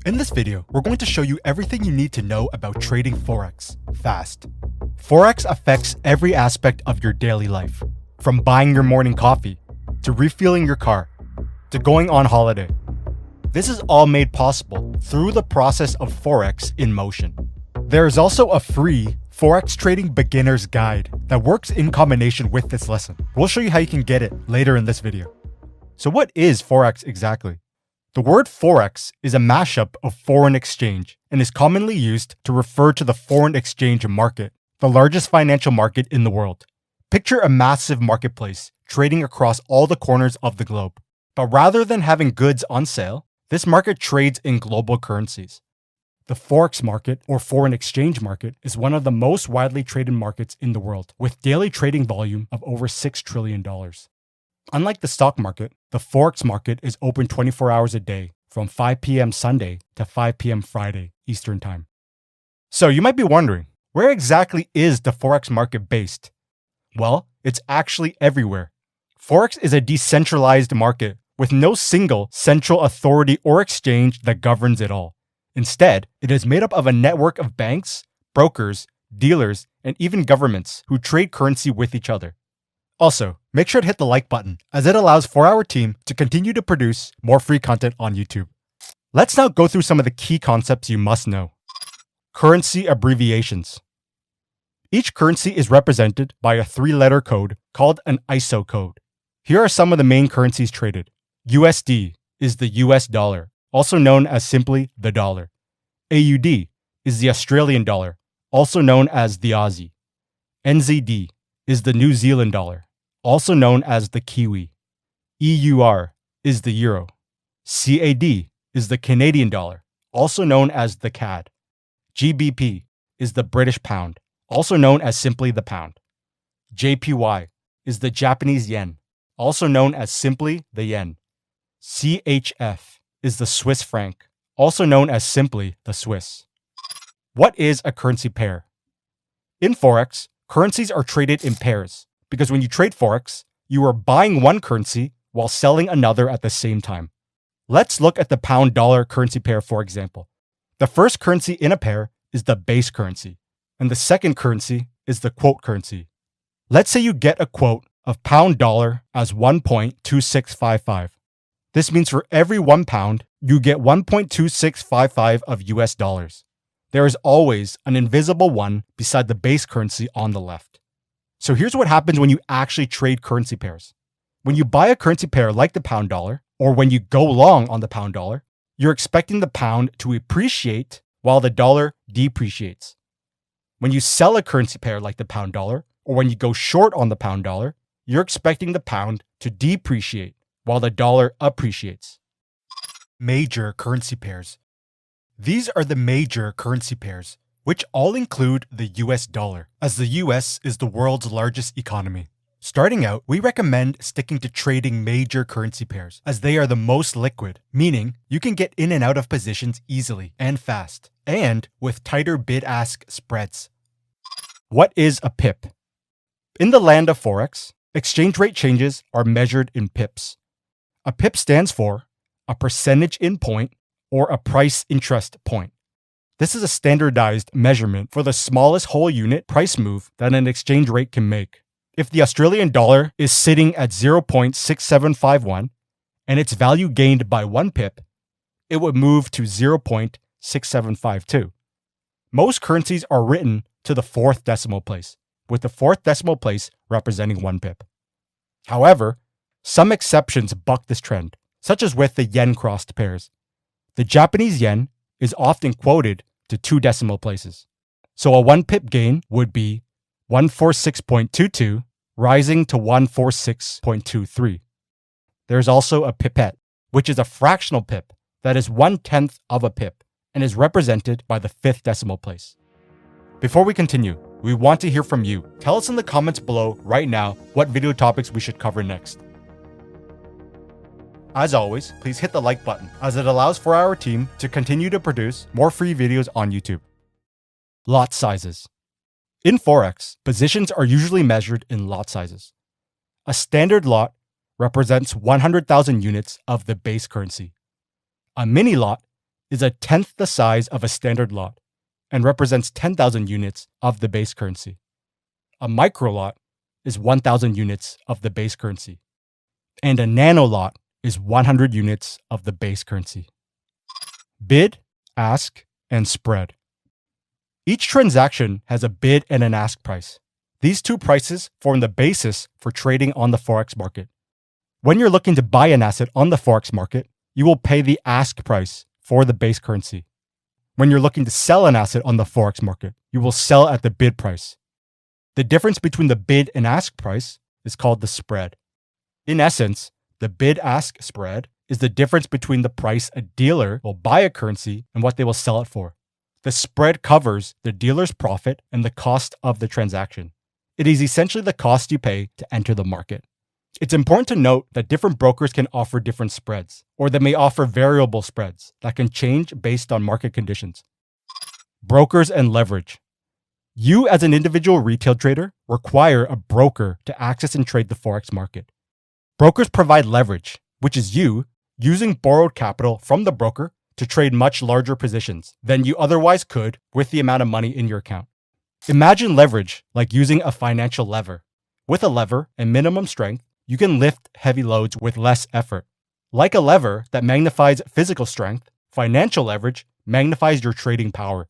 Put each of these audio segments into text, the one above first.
In this video, we're going to show you everything you need to know about trading Forex fast. Forex affects every aspect of your daily life, from buying your morning coffee, to refueling your car, to going on holiday. This is all made possible through the process of Forex in motion. There is also a free Forex trading beginner's guide that works in combination with this lesson. We'll show you how you can get it later in this video. So what is Forex exactly? The word Forex is a mashup of foreign exchange and is commonly used to refer to the foreign exchange market, the largest financial market in the world. Picture a massive marketplace trading across all the corners of the globe. But rather than having goods on sale, this market trades in global currencies. The Forex market, or foreign exchange market, is one of the most widely traded markets in the world, with daily trading volume of over $6 trillion. Unlike the stock market, the Forex market is open 24 hours a day from 5 p.m. Sunday to 5 p.m. Friday Eastern Time. So you might be wondering, where exactly is the Forex market based? Well, it's actually everywhere. Forex is a decentralized market with no single central authority or exchange that governs it all. Instead, it is made up of a network of banks, brokers, dealers, and even governments who trade currency with each other. Also, make sure to hit the like button, as it allows for our team to continue to produce more free content on YouTube. Let's now go through some of the key concepts you must know. Currency abbreviations. Each currency is represented by a 3-letter code called an ISO code. Here are some of the main currencies traded. USD is the US dollar, also known as simply the dollar. AUD is the Australian dollar, also known as the Aussie. NZD is the New Zealand dollar, also known as the Kiwi. EUR is the euro. CAD is the Canadian dollar, also known as the CAD. GBP is the British pound, also known as simply the pound. JPY is the Japanese yen, also known as simply the yen. CHF is the Swiss franc, also known as simply the Swiss. What is a currency pair? In Forex, currencies are traded in pairs because when you trade Forex, you are buying one currency while selling another at the same time. Let's look at the pound-dollar currency pair, for example. The first currency in a pair is the base currency, and the second currency is the quote currency. Let's say you get a quote of pound-dollar as 1.2655. This means for every 1 pound, you get 1.2655 of US dollars. There is always an invisible one beside the base currency on the left. So here's what happens when you actually trade currency pairs. When you buy a currency pair like the pound dollar, or when you go long on the pound dollar, you're expecting the pound to appreciate while the dollar depreciates. When you sell a currency pair like the pound dollar, or when you go short on the pound dollar, you're expecting the pound to depreciate while the dollar appreciates. Major currency pairs. These are the major currency pairs, which all include the US dollar, as the US is the world's largest economy. Starting out, we recommend sticking to trading major currency pairs, as they are the most liquid, meaning you can get in and out of positions easily and fast, and with tighter bid-ask spreads. What is a pip? In the land of Forex, exchange rate changes are measured in pips. A pip stands for a percentage in point or a price interest point. This is a standardized measurement for the smallest whole unit price move that an exchange rate can make. If the Australian dollar is sitting at 0.6751 and its value gained by 1 pip, it would move to 0.6752. Most currencies are written to the 4th decimal place, with the 4th decimal place representing 1 pip. However, some exceptions buck this trend, such as with the yen-crossed pairs. The Japanese yen is often quoted to 2 decimal places. So a 1 pip gain would be 146.22 rising to 146.23. There's also a pipette, which is a fractional pip that is 1/10 of a pip and is represented by the 5th decimal place. Before we continue, we want to hear from you. Tell us in the comments below right now what video topics we should cover next. As always, please hit the like button, as it allows for our team to continue to produce more free videos on YouTube. Lot sizes. In Forex, positions are usually measured in lot sizes. A standard lot represents 100,000 units of the base currency. A mini lot is a tenth the size of a standard lot and represents 10,000 units of the base currency. A micro lot is 1,000 units of the base currency. And a nano lot is 100 units of the base currency. Bid, ask, and spread. Each transaction has a bid and an ask price. These two prices form the basis for trading on the Forex market. When you're looking to buy an asset on the Forex market, you will pay the ask price for the base currency. When you're looking to sell an asset on the Forex market, you will sell at the bid price. The difference between the bid and ask price is called the spread. In essence, the bid-ask spread is the difference between the price a dealer will buy a currency and what they will sell it for. The spread covers the dealer's profit and the cost of the transaction. It is essentially the cost you pay to enter the market. It's important to note that different brokers can offer different spreads, or they may offer variable spreads that can change based on market conditions. Brokers and leverage. You, as an individual retail trader, require a broker to access and trade the Forex market. Brokers provide leverage, which is you using borrowed capital from the broker to trade much larger positions than you otherwise could with the amount of money in your account. Imagine leverage like using a financial lever. With a lever and minimum strength, you can lift heavy loads with less effort. Like a lever that magnifies physical strength, financial leverage magnifies your trading power.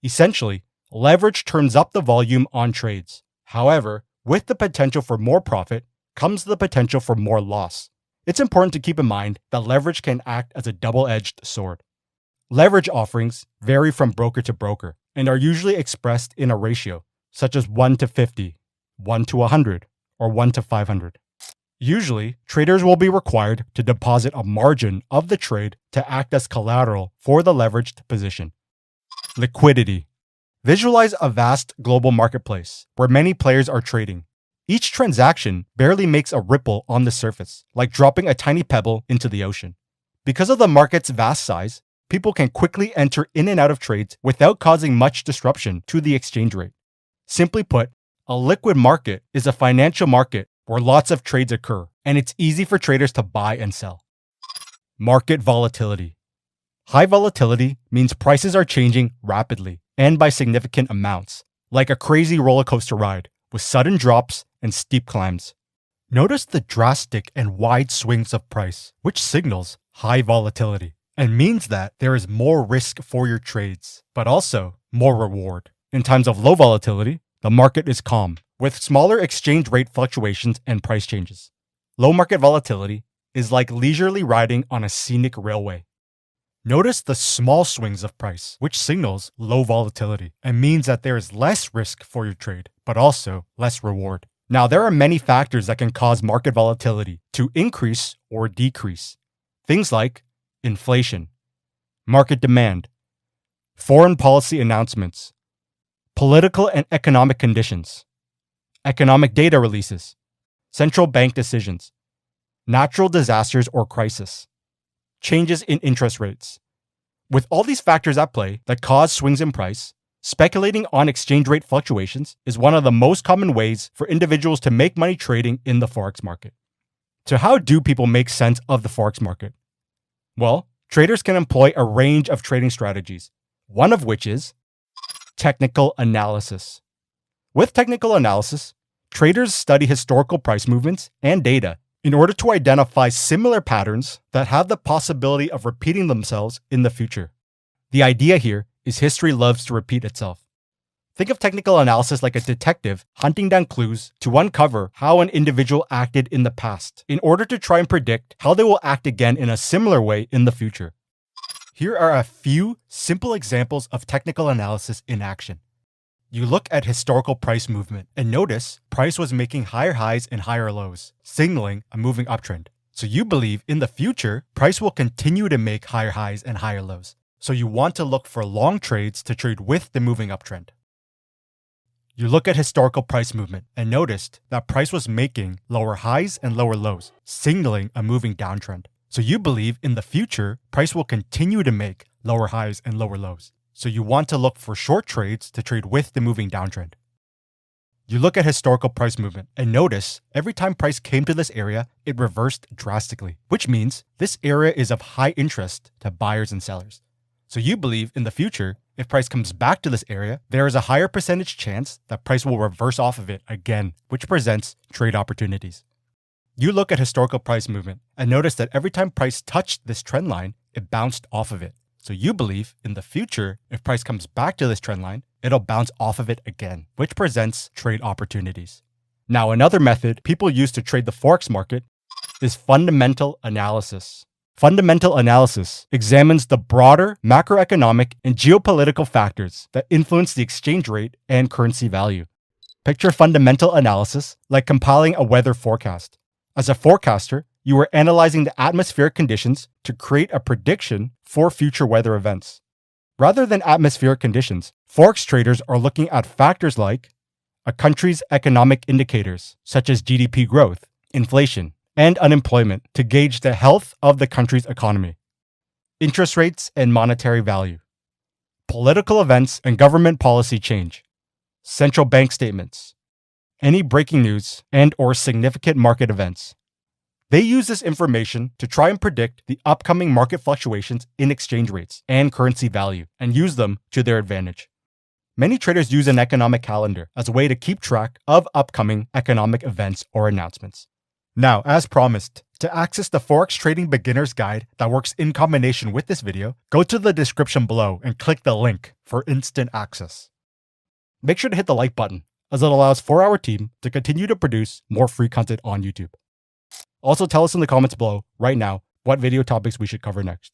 Essentially, leverage turns up the volume on trades. However, with the potential for more profit comes the potential for more loss. It's important to keep in mind that leverage can act as a double-edged sword. Leverage offerings vary from broker to broker and are usually expressed in a ratio, such as 1 to 50, 1 to 100, or 1 to 500. Usually, traders will be required to deposit a margin of the trade to act as collateral for the leveraged position. Liquidity. Visualize a vast global marketplace where many players are trading. Each transaction barely makes a ripple on the surface, like dropping a tiny pebble into the ocean. Because of the market's vast size, people can quickly enter in and out of trades without causing much disruption to the exchange rate. Simply put, a liquid market is a financial market where lots of trades occur, and it's easy for traders to buy and sell. Market volatility. High volatility means prices are changing rapidly and by significant amounts, like a crazy roller coaster ride with sudden drops and steep climbs. Notice the drastic and wide swings of price, which signals high volatility and means that there is more risk for your trades, but also more reward. In times of low volatility, the market is calm, with smaller exchange rate fluctuations and price changes. Low market volatility is like leisurely riding on a scenic railway. Notice the small swings of price, which signals low volatility and means that there is less risk for your trade, but also less reward. Now, there are many factors that can cause market volatility to increase or decrease. Things like inflation, market demand, foreign policy announcements, political and economic conditions, economic data releases, central bank decisions, natural disasters or crisis, changes in interest rates. With all these factors at play that cause swings in price, speculating on exchange rate fluctuations is one of the most common ways for individuals to make money trading in the Forex market. So how do people make sense of the Forex market? Well, traders can employ a range of trading strategies, one of which is technical analysis. With technical analysis, traders study historical price movements and data in order to identify similar patterns that have the possibility of repeating themselves in the future. The idea here is history loves to repeat itself. Think of technical analysis like a detective hunting down clues to uncover how an individual acted in the past in order to try and predict how they will act again in a similar way in the future. Here are a few simple examples of technical analysis in action. You look at historical price movement and notice price was making higher highs and higher lows, signaling a moving uptrend. So you believe in the future, price will continue to make higher highs and higher lows. So you want to look for long trades to trade with the moving uptrend. You look at historical price movement and noticed that price was making lower highs and lower lows, signaling a moving downtrend. So you believe in the future, price will continue to make lower highs and lower lows. So you want to look for short trades to trade with the moving downtrend. You look at historical price movement and notice every time price came to this area, it reversed drastically, which means this area is of high interest to buyers and sellers. So you believe in the future, if price comes back to this area, there is a higher percentage chance that price will reverse off of it again, which presents trade opportunities. You look at historical price movement and notice that every time price touched this trend line, it bounced off of it. So you believe in the future, if price comes back to this trend line, it'll bounce off of it again, which presents trade opportunities. Now, another method people use to trade the Forex market is fundamental analysis. Fundamental analysis examines the broader macroeconomic and geopolitical factors that influence the exchange rate and currency value. Picture fundamental analysis like compiling a weather forecast. As a forecaster, you are analyzing the atmospheric conditions to create a prediction for future weather events. Rather than atmospheric conditions, Forex traders are looking at factors like a country's economic indicators, such as GDP growth, inflation, and unemployment to gauge the health of the country's economy, interest rates and monetary value, political events and government policy change, central bank statements, any breaking news and/or significant market events. They use this information to try and predict the upcoming market fluctuations in exchange rates and currency value and use them to their advantage. Many traders use an economic calendar as a way to keep track of upcoming economic events or announcements. Now, as promised, to access the Forex Trading Beginner's Guide that works in combination with this video, go to the description below and click the link for instant access. Make sure to hit the like button, as it allows for our team to continue to produce more free content on YouTube. Also, tell us in the comments below right now what video topics we should cover next.